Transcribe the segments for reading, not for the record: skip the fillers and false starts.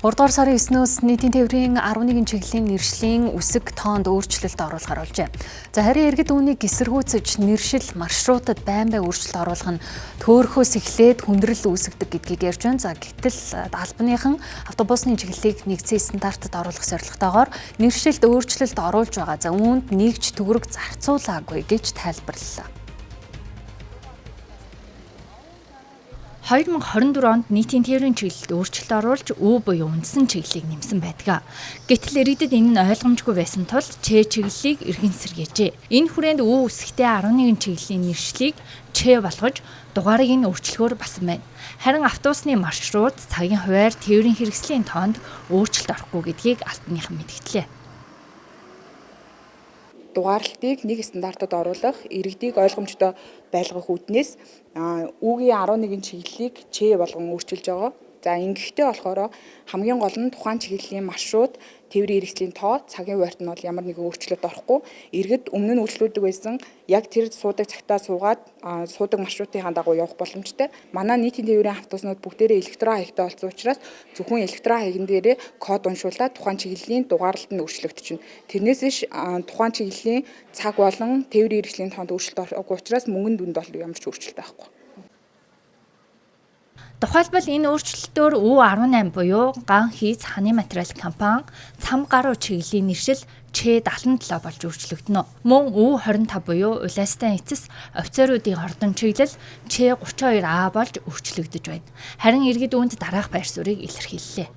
3 дугаар сарын 9-өөс нийтийн тээврийн 11 чиглэлийн нэршлийн үсэг тоонд өөрчлөлт оруулахар болжээ. За харин иргэд үүнийг эсэргүүцэж нэршил маршрутад байн өөрчлөлт оруулах нь төөрхөөс эхлээд хүндрэл үүсгдэг гэдгийг ярьж байна. За гэтэл албаныхан автобусны чиглэлийг нэгдсэн стандартад оруулах зорилготойгоор нэршилд өөрчлөлт оруулж байгаа. За үүнд нэгж төгрөг зарцуулаагүй гэж тайлбарллаа. 2024 онд нийтийн тээврийн чиглэлд өөрчлөлт оруулж Ү буюу үндсэн чиглэлийг нэмсэн байдаг. Гэтэл иргэдэд энэ нь ойлгомжгүй байсан тул Ч чиглэлийг эргэн сэргээжээ. Энэ хүрээнд Ү үсэгтэй 11 чиглэлийн нэршлиг Ч болгож дугаарыг нь өөрчлөхөөр басан байна. Харин автобусны маршрут, цагийн хуваар, тээврийн хэрэгслийн тоонд өөрчлөлт орохгүй гэдгийг албаныхан мэдгдлээ. Дугаарлалтыг нэг стандартад оруулах, иргэдийг ойлгомжтой байлгах үүднээс Үгийн 11 чиглэлийг Ч болгон өөрчилж байгаа. За ингэхдээ болохоор хамгийн гол нь тухайн чиглэлийн маршрут, тээврийн хэрэгслийн тоо, цагийн хуваарт нь бол ямар нэгэн өөрчлөлт орохгүй. Иргэд өмнө нь үйлчлүүлдэг байсан яг тэр суудаг цагтаа суугаад суудаг маршрутын дагуу явах боломжтой. Манай нийтийн тээврийн автобуснууд бүгдээрээ электрон хаягтай болсон учраас зөвхөн электрон хаягн дээрээ код уншуулаад тухайн чиглэлийн дугаарлалт нь өөрчлөгдөж байна. Тэрнээс биш тухайн чиглэлийн цаг болон тээврийн хэрэгслийн тоонд өөрчлөлт орохгүй учраас мөнгөнд дүнд бол ямар ч өөрчлөлт байхгүй. Тухайлбал энэ өөрчлөлтөөр Ү18 буюу ган хийц ханы материал компани цам гаруй чиглэлийн нэршил Ч77 болж өөрчлөгдөнө. Мөн Ү25 буюу улаастай эцэс офицеруудын ордон чиглэл Ч32А болж өөрчлөгдөж байна. Харин иргэд үүнд дараах байр суурийг илэрхийллээ.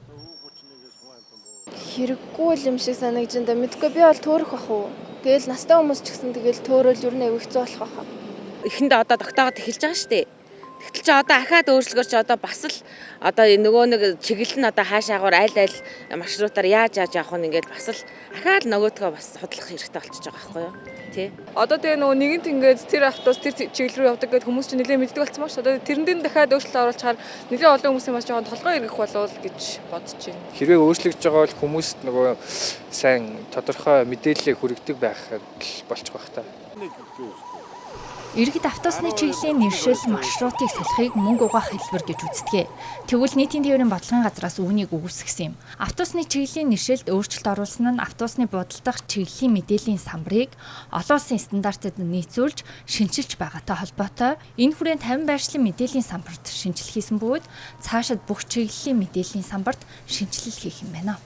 Хэрэггүй юм шиг санагдаж байна. Мэдгүй би бол төөрөх бах уу. Тэгэл настай хүмүүс ч гэсэн тэгэл төөрөөл юу нэ хэцүү болох бах. Эхэндээ одоо тогтоогод эхэлж байгаа шүү дээ. Тэгтэл чи одоо ахаад өөрчлөгөж одоо бас л одоо нөгөө нэг чиглэл нь одоо хаашаагаар айл маршрутаар яаж явах вэ ингээд бас л ахаад нөгөөдгөө бас судлах хэрэгтэй болчихж байгаа байхгүй юу тий. Одоо тэгээ нөгөө нэгэнт ингээд тэр автобус тэр чиглэл рүү явдаг гэдэг хүмүүс чинь нэлээд мэддэг болсон ба ш. Одоо тэрэн дээр дахиад өөрчлөлт оруулахаар нэлээд олон хүмүүсийн бас жоохон толгой эргэх болов гэж бодож байна. Хэрвээ өөрчлөгдөж байгаа бол хүмүүст нөгөө сайн тодорхой мэдээлэл хүргэдэг байх болчих واخ та. Иргэд автобусны чиглэлийн нэршил маршрутыг солихыг мөнгө угаах хэлбэр гэж үздэг. Тэгвэл нийтийн тээврийн бодлогын газраас үүнийг үгүйсгэсэн юм. Автобусны чиглэлийн нэршилд өөрчлөлт оруулсан нь автобусны буудалдах чиглэлийн мэдээллийн самбарыг олон улсын стандартад нийцүүлж шинжилж байгаатай холбоотой. Энэ хүрээнд 50 байршлын мэдээллийн самбарт шинжилэл хийсэн бөгөөд цаашид бүх чиглэлийн мэдээллийн самбарт шинжилэл хийх юм байна.